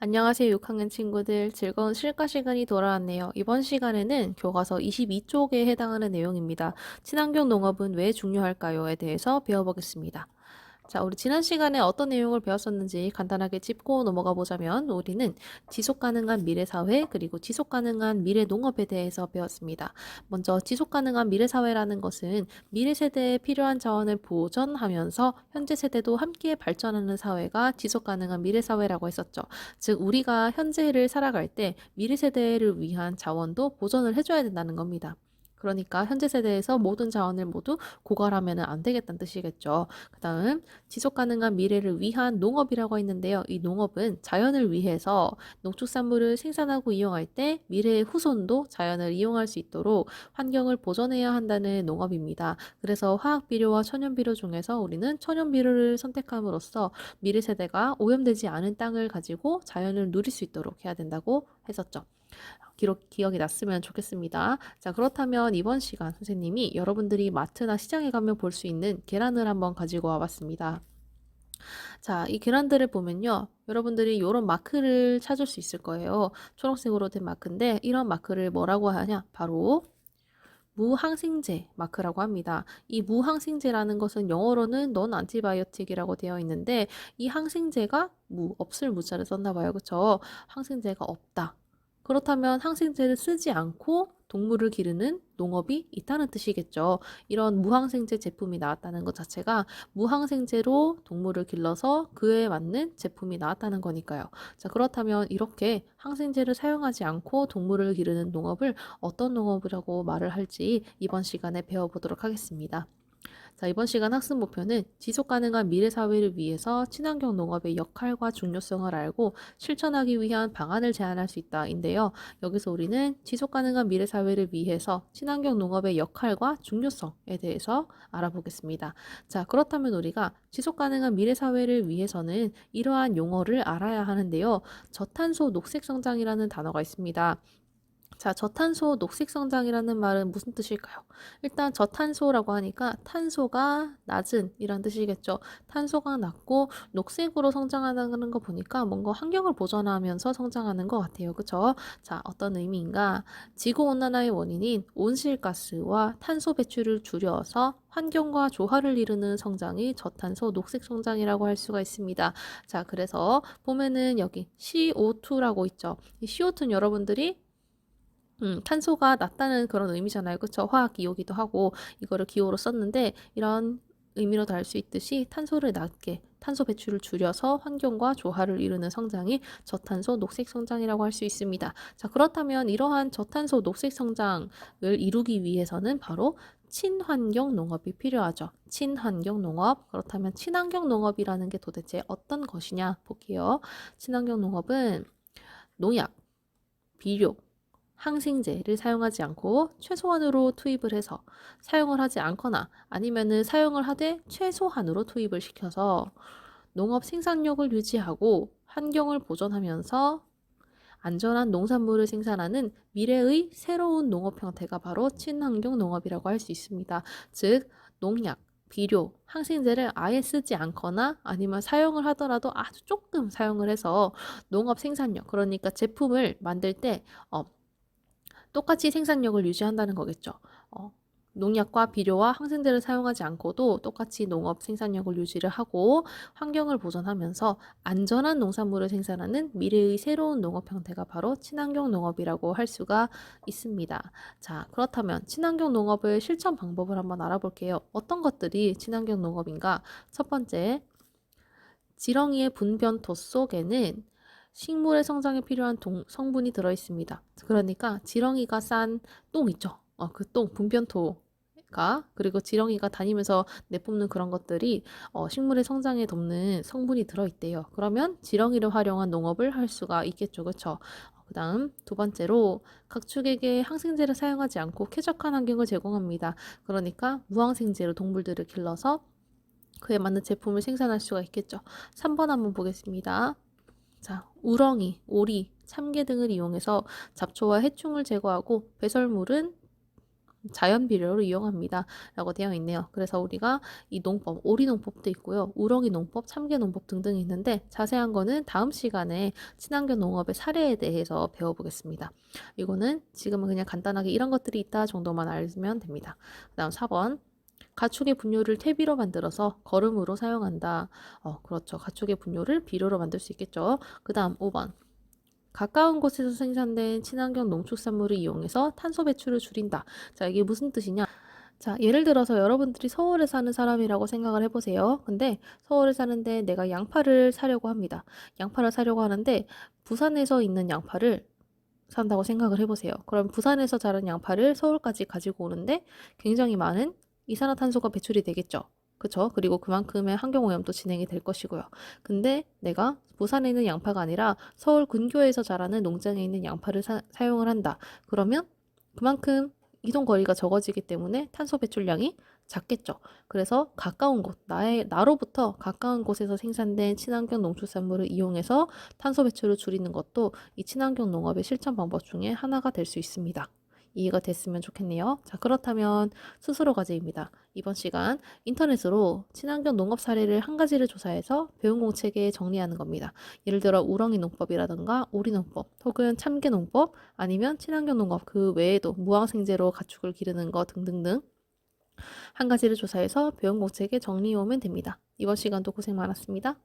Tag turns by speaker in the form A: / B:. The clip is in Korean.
A: 안녕하세요, 6학년 친구들. 즐거운 실가 시간이 돌아왔네요. 이번 시간에는 교과서 22쪽에 해당하는 내용입니다. 친환경 농업은 왜 중요할까요?에 대해서 배워보겠습니다. 자, 우리 지난 시간에 어떤 내용을 배웠었는지 간단하게 짚고 넘어가 보자면 우리는 지속가능한 미래사회 그리고 지속가능한 미래농업에 대해서 배웠습니다. 먼저 지속가능한 미래사회라는 것은 미래 세대에 필요한 자원을 보존하면서 현재 세대도 함께 발전하는 사회가 지속가능한 미래사회라고 했었죠. 즉 우리가 현재를 살아갈 때 미래 세대를 위한 자원도 보존을 해줘야 된다는 겁니다. 그러니까 현재 세대에서 모든 자원을 모두 고갈하면 안 되겠다는 뜻이겠죠. 그 다음 지속가능한 미래를 위한 농업이라고 했는데요. 이 농업은 자연을 위해서 농축산물을 생산하고 이용할 때 미래의 후손도 자연을 이용할 수 있도록 환경을 보존해야 한다는 농업입니다. 그래서 화학비료와 천연비료 중에서 우리는 천연비료를 선택함으로써 미래 세대가 오염되지 않은 땅을 가지고 자연을 누릴 수 있도록 해야 된다고 했었죠. 기억이 났으면 좋겠습니다. 자, 그렇다면 이번 시간 선생님이 여러분들이 마트나 시장에 가면 볼 수 있는 계란을 한번 가지고 와봤습니다. 자, 이 계란들을 보면요. 여러분들이 이런 마크를 찾을 수 있을 거예요. 초록색으로 된 마크인데 이런 마크를 뭐라고 하냐? 바로 무항생제 마크라고 합니다. 이 무항생제라는 것은 영어로는 non antibiotic이라고 되어 있는데 이 항생제가 없을 무자를 썼나 봐요. 그쵸? 항생제가 없다. 그렇다면 항생제를 쓰지 않고 동물을 기르는 농업이 있다는 뜻이겠죠. 이런 무항생제 제품이 나왔다는 것 자체가 무항생제로 동물을 길러서 그에 맞는 제품이 나왔다는 거니까요. 자, 그렇다면 이렇게 항생제를 사용하지 않고 동물을 기르는 농업을 어떤 농업이라고 말을 할지 이번 시간에 배워보도록 하겠습니다. 자, 이번 시간 학습 목표는 지속가능한 미래사회를 위해서 친환경 농업의 역할과 중요성을 알고 실천하기 위한 방안을 제안할 수 있다인데요. 여기서 우리는 지속가능한 미래사회를 위해서 친환경 농업의 역할과 중요성에 대해서 알아보겠습니다. 자, 그렇다면 우리가 지속가능한 미래사회를 위해서는 이러한 용어를 알아야 하는데요. 저탄소 녹색성장이라는 단어가 있습니다. 자, 저탄소 녹색성장이라는 말은 무슨 뜻일까요? 일단 저탄소라고 하니까 탄소가 낮은 이란 뜻이겠죠. 탄소가 낮고 녹색으로 성장하는 거 보니까 뭔가 환경을 보존하면서 성장하는 것 같아요. 그쵸? 자, 어떤 의미인가? 지구온난화의 원인인 온실가스와 탄소 배출을 줄여서 환경과 조화를 이루는 성장이 저탄소 녹색성장이라고 할 수가 있습니다. 자, 그래서 보면은 여기 CO2라고 있죠. 이 CO2는 여러분들이 탄소가 낮다는 그런 의미잖아요. 그쵸? 화학 기호기도 하고 이거를 기호로 썼는데 이런 의미로 달 수 있듯이 탄소를 낮게 탄소 배출을 줄여서 환경과 조화를 이루는 성장이 저탄소 녹색 성장이라고 할 수 있습니다. 자, 그렇다면 이러한 저탄소 녹색 성장을 이루기 위해서는 바로 친환경 농업이 필요하죠. 친환경 농업. 그렇다면 친환경 농업이라는 게 도대체 어떤 것이냐 볼게요. 친환경 농업은 농약, 비료, 항생제를 사용하지 않고 최소한으로 투입을 해서 사용을 하지 않거나 아니면은 사용을 하되 최소한으로 투입을 시켜서 농업 생산력을 유지하고 환경을 보존하면서 안전한 농산물을 생산하는 미래의 새로운 농업 형태가 바로 친환경 농업이라고 할 수 있습니다. 즉, 농약, 비료, 항생제를 아예 쓰지 않거나 아니면 사용을 하더라도 아주 조금 사용을 해서 농업 생산력, 그러니까 제품을 만들 때 똑같이 생산력을 유지한다는 거겠죠. 농약과 비료와 항생제를 사용하지 않고도 똑같이 농업 생산력을 유지를 하고 환경을 보존하면서 안전한 농산물을 생산하는 미래의 새로운 농업 형태가 바로 친환경 농업이라고 할 수가 있습니다. 자, 그렇다면 친환경 농업의 실천 방법을 한번 알아볼게요. 어떤 것들이 친환경 농업인가? 첫 번째, 지렁이의 분변토 속에는 식물의 성장에 필요한 성분이 들어있습니다. 그러니까 지렁이가 싼 똥 있죠. 그 똥, 분변토가 그리고 지렁이가 다니면서 내뿜는 그런 것들이 식물의 성장에 돕는 성분이 들어있대요. 그러면 지렁이를 활용한 농업을 할 수가 있겠죠. 그렇죠? 그 다음 두 번째로 가축에게 항생제를 사용하지 않고 쾌적한 환경을 제공합니다. 그러니까 무항생제로 동물들을 길러서 그에 맞는 제품을 생산할 수가 있겠죠. 3번 한번 보겠습니다. 자, 우렁이, 오리, 참개 등을 이용해서 잡초와 해충을 제거하고 배설물은 자연 비료를 이용합니다. 라고 되어 있네요. 그래서 우리가 이 농법, 오리 농법도 있고요. 우럭이 농법, 참개 농법 등등이 있는데 자세한 거는 다음 시간에 친환경 농업의 사례에 대해서 배워보겠습니다. 이거는 지금은 그냥 간단하게 이런 것들이 있다 정도만 알면 됩니다. 그다음 4번. 가축의 분뇨를 퇴비로 만들어서 거름으로 사용한다. 그렇죠. 가축의 분뇨를 비료로 만들 수 있겠죠. 그다음 5번. 가까운 곳에서 생산된 친환경 농축산물을 이용해서 탄소 배출을 줄인다. 자, 이게 무슨 뜻이냐? 자, 예를 들어서 여러분들이 서울에 사는 사람이라고 생각을 해보세요. 근데 서울에 사는데 내가 양파를 사려고 합니다. 양파를 사려고 하는데 부산에서 있는 양파를 산다고 생각을 해보세요. 그럼 부산에서 자란 양파를 서울까지 가지고 오는데 굉장히 많은 이산화탄소가 배출이 되겠죠. 그쵸? 그리고 그만큼의 환경오염도 진행이 될 것이고요. 근데 내가 부산에 있는 양파가 아니라 서울 근교에서 자라는 농장에 있는 양파를 사용을 한다. 그러면 그만큼 이동 거리가 적어지기 때문에 탄소 배출량이 작겠죠. 그래서 가까운 곳, 나로부터 가까운 곳에서 생산된 친환경 농축산물을 이용해서 탄소 배출을 줄이는 것도 이 친환경 농업의 실천 방법 중에 하나가 될 수 있습니다. 이해가 됐으면 좋겠네요. 자, 그렇다면 스스로 과제입니다. 이번 시간 인터넷으로 친환경 농업 사례를 한 가지를 조사해서 배운 공책에 정리하는 겁니다. 예를 들어 우렁이 농법이라든가 오리 농법 혹은 참개 농법 아니면 친환경 농업 그 외에도 무항생제로 가축을 기르는 것 등등등 한 가지를 조사해서 배운 공책에 정리해 오면 됩니다. 이번 시간도 고생 많았습니다.